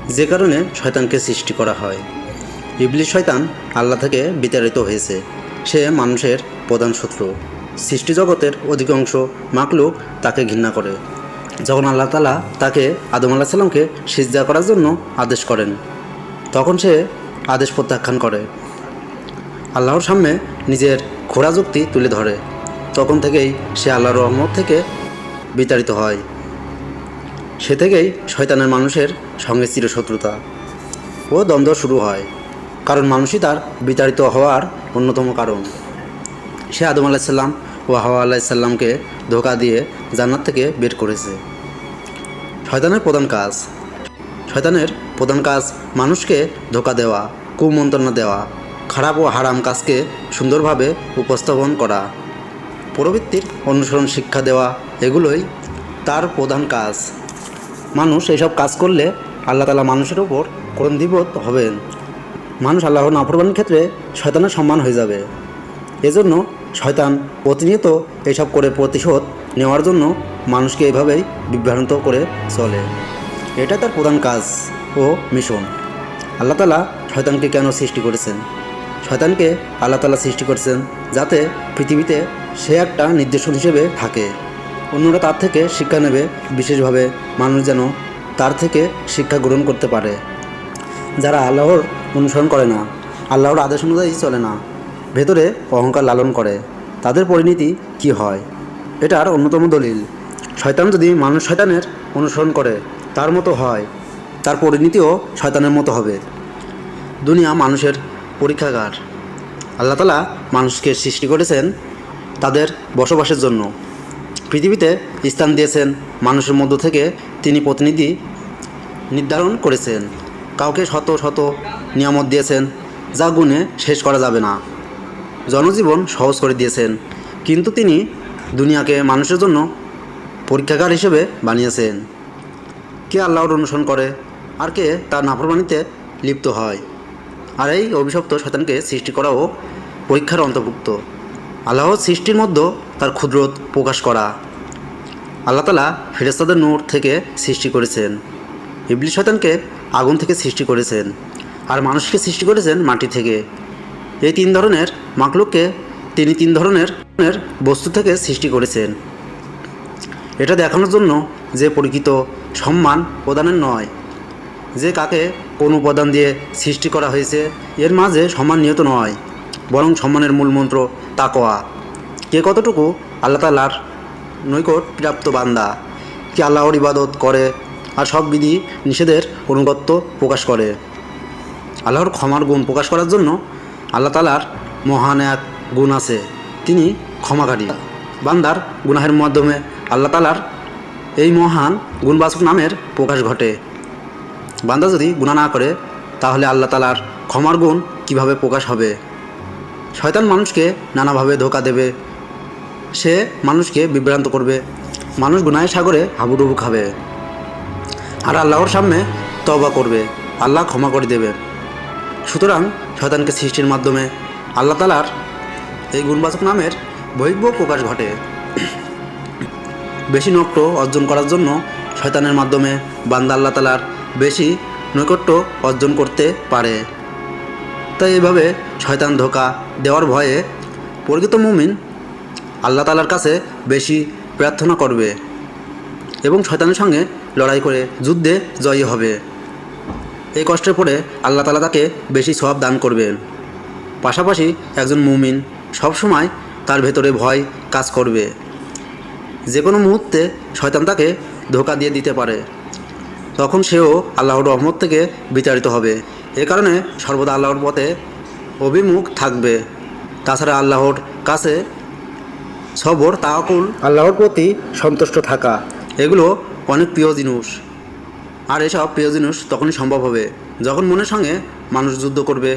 যে কারণে শয়তানকে সৃষ্টি করা হয়। ইবলিস শয়তান আল্লাহ থেকে বিতাড়িত হয়েছে। সে মানুষের প্রধান শত্রু। সৃষ্টি জগতের অধিকাংশ মাখলুক তাকে ঘৃণা করে। যখন আল্লাহ তাআলা তাকে আদম আলাইহিস সালামকে সিজদা করার জন্য আদেশ করেন, তখন সে আদেশ প্রত্যাখ্যান করে, আল্লাহর সামনে নিজের খোঁড়া যুক্তি তুলে ধরে। তখন থেকেই সে আল্লাহর রহমত থেকে বিতাড়িত হয়। সে থেকেই শয়তানের মানুষের সঙ্গে চিরশত্রুতা ও দ্বন্দ্ব শুরু হয়, কারণ মানুষই তার বিতাড়িত হওয়ার অন্যতম কারণ। সে আদম আলাইহিস সালাম ও হাওয়া আলাইহিস সালামকে ধোঁকা দিয়ে জান্নাত থেকে বের করেছে। শয়তানের প্রধান কাজ মানুষকে ধোঁকা দেওয়া, কুমন্ত্রণা দেওয়া, খারাপ ও হারাম কাজকে সুন্দরভাবে উপস্থাপন করা, প্রবৃত্তির অনুসরণ শিক্ষা দেওয়া, এগুলোই তার প্রধান কাজ। মানুষ এইসব কাজ করলে আল্লাহ তাআলা মানুষের ওপর ক্রন্দিবোধ হবেন। মানুষ আল্লাহর নাফরমানির ক্ষেত্রে শয়তানের সম্মান হয়ে যাবে। এজন্য শয়তান প্রতিনিয়ত এইসব করে প্রতিশোধ নেওয়ার জন্য মানুষকে এভাবেই বিভ্রান্ত করে চলে। এটা তার প্রধান কাজ ও মিশন। আল্লাহ তাআলা শয়তানকে কেন সৃষ্টি করেছেন? শয়তানকে আল্লাহ তাআলা সৃষ্টি করেছেন যাতে পৃথিবীতে সে একটা নির্দেশন হিসেবে থাকে। অন্যরা তার থেকে শিক্ষা নেবে, বিশেষভাবে মানুষ যেন তার থেকে শিক্ষা গ্রহণ করতে পারে। যারা আল্লাহর অনুসরণ করে না, আল্লাহর আদেশ অনুযায়ী চলে না, ভেতরে অহংকার লালন করে, তাদের পরিণতি কি হয় এটার অন্যতম দলিল। শয়তান যদি মানুষ শয়তানের অনুসরণ করে তার মতো হয়, তার পরিণতিও শয়তানের মতো হবে। দুনিয়া মানুষের পরীক্ষাগার। আল্লাহ তাআলা মানুষকে সৃষ্টি করেছেন তাদের বসবাসের জন্য। পৃথিবীতে স্থান দিয়েছেন মানুষের মধ্য থেকে তিনি প্রতিনিধি নির্ধারণ করেছেন। কাউকে শত শত নিয়ামত দিয়েছেন যা গুণে শেষ করা যাবে না। জনজীবন সহজ করে দিয়েছেন, কিন্তু তিনি দুনিয়াকে মানুষের জন্য পরীক্ষাগার হিসেবে বানিয়েছেন। কে আল্লাহর অনুসরণ করে আর কে তার নাফরমানিতে লিপ্ত হয়। আর এই অভিশপ্ত শয়তানকে সৃষ্টি করাও পরীক্ষার অন্তর্ভুক্ত। আল্লাহর সৃষ্টির মধ্যে তার ক্ষুদ্রত প্রকাশ করা। আল্লাহ তাআলা ফেরেশতাদের নূর থেকে সৃষ্টি করেছেন, ইবলিস শয়তানকে আগুন থেকে সৃষ্টি করেছেন, আর মানুষকে সৃষ্টি করেছেন মাটি থেকে। এই তিন ধরনের মাখলুককে তিনি তিন ধরনের বস্তু থেকে সৃষ্টি করেছেন। এটা দেখানোর জন্য যে প্রকৃত সম্মান প্রদানের নয়, যে কাকে কোন উপাদান দিয়ে সৃষ্টি করা হয়েছে এর মাঝে সম্মান নিহত নয়, বরং সম্মানের মূল মন্ত্র তাকওয়া। কে কতটুকু আল্লাহ তাআলার নৈকট প্রাপ্ত বান্দা, কে আল্লাহর ইবাদত করে আর সব বিধি নিষেধের অনুগত্য প্রকাশ করে। আল্লাহর ক্ষমার গুণ প্রকাশ করার জন্য আল্লাহ তাআলার মহান এক গুণ আছে, তিনি ক্ষমাকারী। বান্দার গুনাহের মাধ্যমে আল্লাহ তাআলার এই মহান গুণবাচক নামের প্রকাশ ঘটে। বান্দা যদি গুনাহ না করে তাহলে আল্লাহ তাআলার ক্ষমার গুণ কিভাবে প্রকাশ হবে? শয়তান মানুষকে নানাভাবে ধোঁকা দেবে, সে মানুষকে বিভ্রান্ত করবে, মানুষ গুনাহের সাগরে হাবুডুবু খাবে, আর আল্লাহর সামনে তওবা করবে, আল্লাহ ক্ষমা করে দেবে। সুতরাং শয়তানকে সৃষ্টির মাধ্যমে আল্লাহ তাআলার এই গুণবাচক নামের বহির্ভ প্রকাশ ঘটে। বেশি নৈকট্য অর্জন করার জন্য শয়তানের মাধ্যমে বান্দা আল্লাহ তাআলার বেশি নৈকট্য অর্জন করতে পারে। তাই এভাবে শয়তান ধোঁকা দেওয়ার ভয়ে প্রকৃত মুমিন আল্লাহ তাআলার কাছে বেশি প্রার্থনা করবে এবং শয়তানের সঙ্গে লড়াই করে যুদ্ধে জয়ী হবে। এই কষ্টের পরে আল্লাহ তাআলা তাকে বেশি সওয়াব দান করবেন। পাশাপাশি একজন মুমিন সবসময় তার ভেতরে ভয় কাজ করবে, যে কোনো মুহূর্তে শয়তান তাকে ধোঁকা দিয়ে দিতে পারে। তখন সেও আল্লাহর রহমত থেকে বিতাড়িত হবে। এ কারণে সর্বদা আল্লাহর পথে অভিমুখ থাকবে। তাছাড়া আল্লাহর কাছে সবর, তাওয়াক্কুল, আল্লাহর প্রতি সন্তুষ্ট থাকা, এগুলো অনেক প্রিয় জিনিস। আর এসব প্রিয় জিনিস তখনই সম্ভব হবে যখন মনের সঙ্গে মানুষ যুদ্ধ করবে,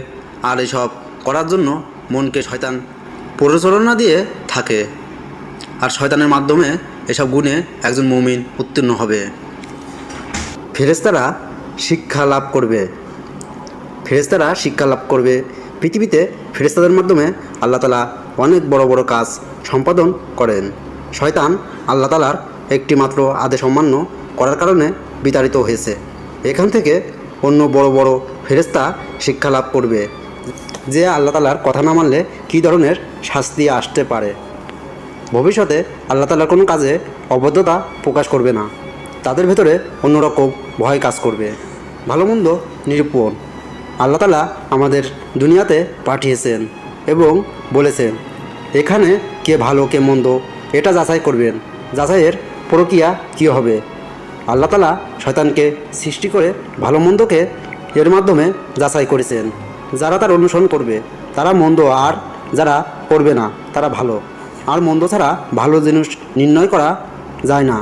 আর এসব করার জন্য মনকে শয়তান প্ররোচনা দিয়ে থাকে। আর শয়তানের মাধ্যমে এসব গুণে একজন মুমিন উত্তীর্ণ হবে। ফেরেশতারা শিক্ষা লাভ করবে। পৃথিবীতে ফেরেশতাদের মাধ্যমে আল্লাহ তাআলা অনেক বড় বড় কাজ সম্পাদন করেন। শয়তান আল্লাহ তাআলার একটি মাত্র আদেশ অমান্য করার কারণে বিতাড়িত হয়েছে। এখান থেকে অন্য বড় বড় ফেরেশতা শিক্ষা লাভ করবে যে আল্লাহ তাআলার কথা না মানলে কী ধরনের শাস্তি আসতে পারে। ভবিষ্যতে আল্লাহ তাআলার কোনো কাজে অবদ্ধতা প্রকাশ করবে না, তাদের ভেতরে অন্যরকম ভয় কাজ করবে। ভালো মন্দ নিরূপণ। আল্লাহ তাআলা আমাদের দুনিয়াতে পাঠিয়েছেন এবং বলেছেন এখানে কে ভালো কে মন্দ এটা যাচাই করবেন, যাচাইয়ের প্রক্রিয়া কী হবে। আল্লাহ তাআলা শয়তানকে সৃষ্টি করে ভালো মন্দকে এর মাধ্যমে যাচাই করেছেন। যারা তার অনুসরণ করবে তারা মন্দ, আর যারা করবে না তারা ভালো। আর মন্দ ছাড়া ভালো জিনিস নির্ণয় করা যায় না,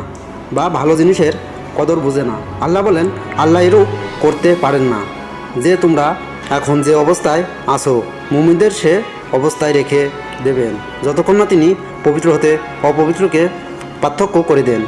বা ভালো জিনিসের কদর বোঝে না। আল্লাহ বলেন আল্লাহ এরূপ করতে পারেন না যে তোমরা এখন যে অবস্থায় আছো মুমিনদের সে অবস্থায় রেখে দেবেন যতক্ষণ না তিনি পবিত্র হতে অপবিত্রকে পার্থক্য করে দেন।